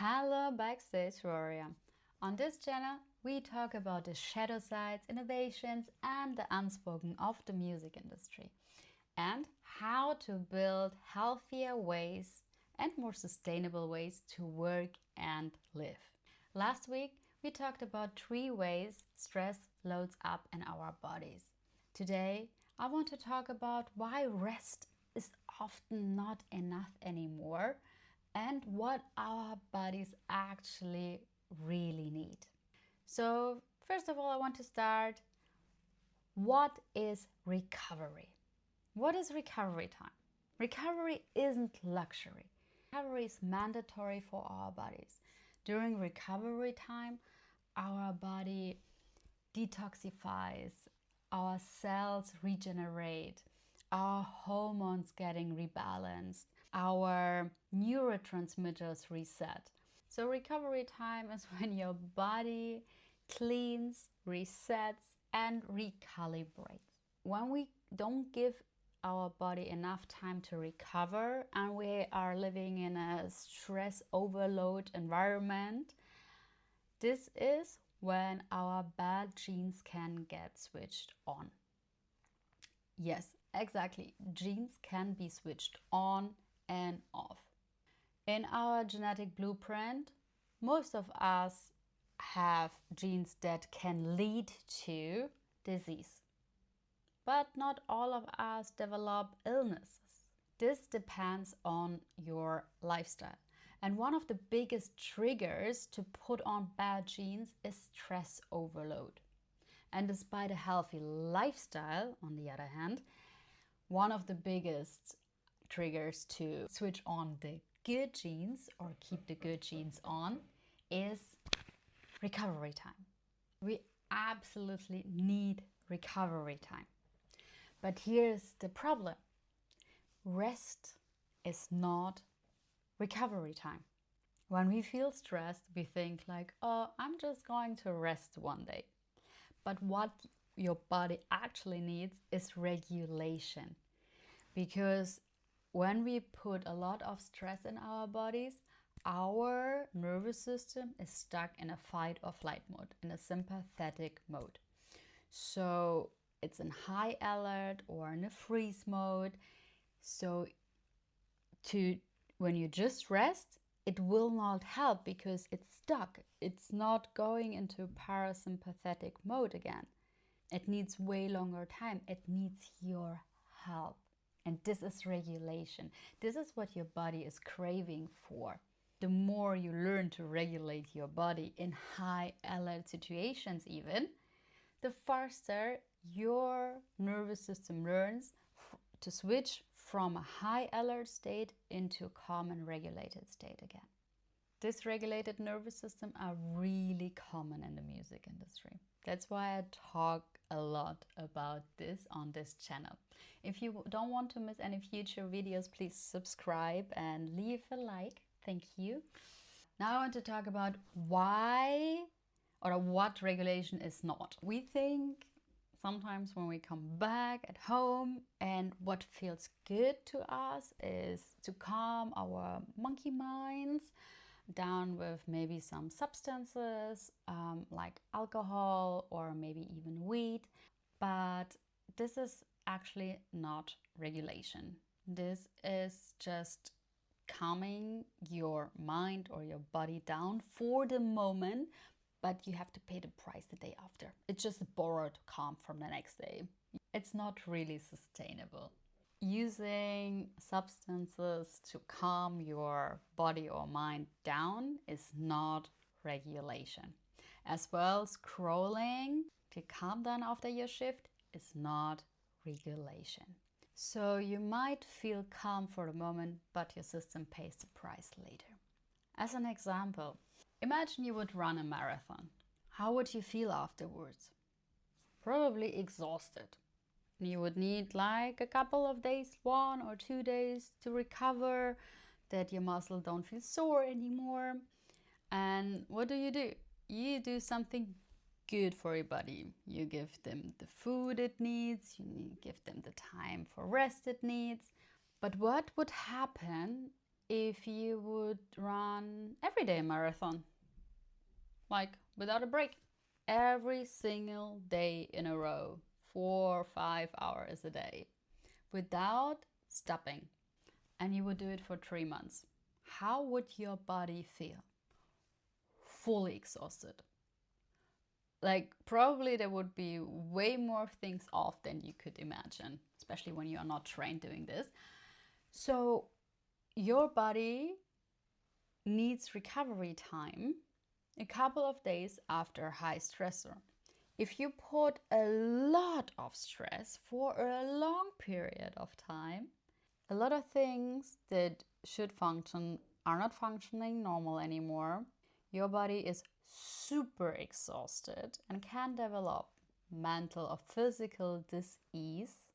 Hello Backstage Warrior. On this channel, we talk about the shadow sides, innovations, and the unspoken of the music industry, and how to build healthier ways and more sustainable ways to work and live. Last week, we talked about 3 ways stress loads up in our bodies. Today, I want to talk about why rest is often not enough anymore and what our bodies actually really need. So, first of all, I want to start. What is recovery? What is recovery time? Recovery isn't luxury. Recovery is mandatory for our bodies. During recovery time, our body detoxifies, our cells regenerate, our hormones getting rebalanced, our neurotransmitters reset. So recovery time is when your body cleans, resets, and recalibrates. When we don't give our body enough time to recover and we are living in a stress overload environment, this is when our bad genes can get switched on. Yes, exactly. Genes can be switched on and off. In our genetic blueprint, most of us have genes that can lead to disease. But not all of us develop illnesses. This depends on your lifestyle. And one of the biggest triggers to put on bad genes is stress overload. And despite a healthy lifestyle, on the other hand, one of the biggest triggers to switch on the good genes or keep the good genes on is recovery time. We absolutely need recovery time. But here's the problem. Rest is not recovery time. When we feel stressed, we think like, oh, I'm just going to rest one day. But what your body actually needs is regulation. Because when we put a lot of stress in our bodies, our nervous system is stuck in a fight or flight mode, in a sympathetic mode. So it's in high alert or in a freeze mode. So when you just rest, it will not help because it's stuck. It's not going into parasympathetic mode again. It needs way longer time. It needs your help. And this is regulation. This is what your body is craving for. The more you learn to regulate your body in high alert situations even, the faster your nervous system learns to switch from a high alert state into a calm and regulated state again. Dysregulated nervous system are really common in the music industry. That's why I talk a lot about this on this channel. If you don't want to miss any future videos, please subscribe and leave a like. Thank you. Now I want to talk about why or what regulation is not. We think sometimes when we come back at home and what feels good to us is to calm our monkey minds down with maybe some substances like alcohol or maybe even weed. But this is actually not regulation. This is just calming your mind or your body down for the moment, but you have to pay the price the day after. It's just a borrowed calm from the next day. It's not really sustainable. Using substances to calm your body or mind down is not regulation. As well, scrolling to calm down after your shift is not regulation. So you might feel calm for the moment, but your system pays the price later. As an example, imagine you would run a marathon. How would you feel afterwards? Probably exhausted. You would need like a couple of days, 1 or 2 days to recover, that your muscles don't feel sore anymore. And what do? You do something good for your body. You give them the food it needs, you give them the time for rest it needs. But what would happen if you would run every day a marathon, like without a break, every single day in a row, 4 or 5 hours a day, without stopping, and you would do it for 3 months, how would your body feel? Fully exhausted. Like, probably there would be way more things off than you could imagine, especially when you are not trained doing this. So your body needs recovery time a couple of days after a high stressor. If you put a lot of stress for a long period of time, a lot of things that should function are not functioning normal anymore. Your body is super exhausted and can develop mental or physical dis-ease.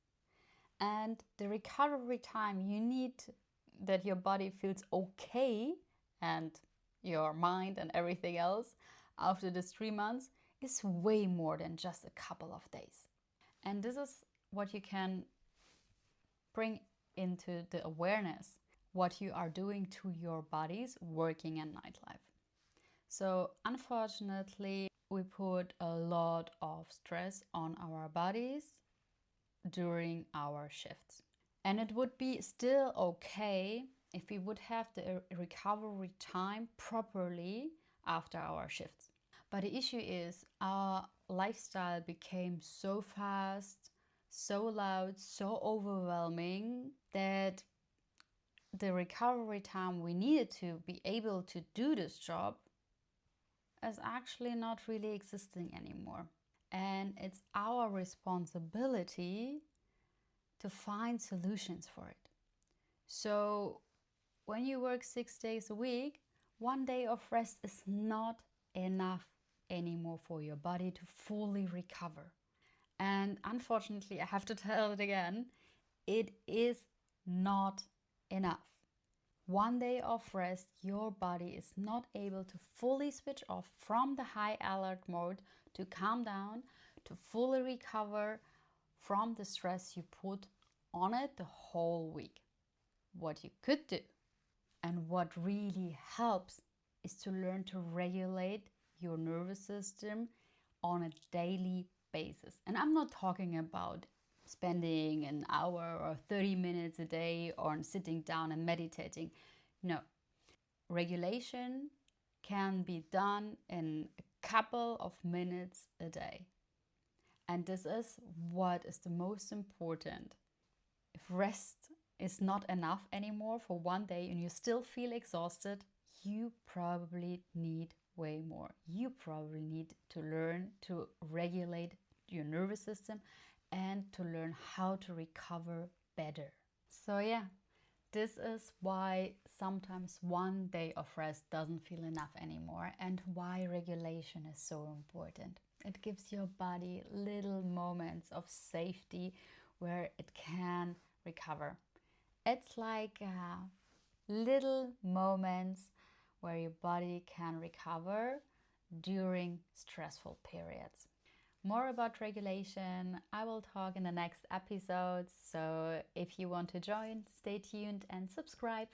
And the recovery time you need that your body feels okay and your mind and everything else after this 3 months is way more than just a couple of days. And this is what you can bring into the awareness, what you are doing to your bodies working in nightlife. So unfortunately, we put a lot of stress on our bodies during our shifts. And it would be still okay if we would have the recovery time properly after our shifts. But the issue is our lifestyle became so fast, so loud, so overwhelming that the recovery time we needed to be able to do this job is actually not really existing anymore. And it's our responsibility to find solutions for it. So when you work 6 days a week, 1 day of rest is not enough anymore for your body to fully recover. And unfortunately, I have to tell it again, it is not enough. 1 day of rest, your body is not able to fully switch off from the high alert mode to calm down, to fully recover from the stress you put on it the whole week. What you could do and what really helps is to learn to regulate your nervous system on a daily basis. And I'm not talking about spending an hour or 30 minutes a day on sitting down and meditating. No. Regulation can be done in a couple of minutes a day. And this is what is the most important. If rest is not enough anymore for 1 day and you still feel exhausted, you probably need way more. You probably need to learn to regulate your nervous system and to learn how to recover better. So yeah, this is why sometimes 1 day of rest doesn't feel enough anymore and why regulation is so important. It gives your body little moments of safety where it can recover. It's like little moments where your body can recover during stressful periods. More about regulation I will talk in the next episodes, so if you want to join, stay tuned and subscribe.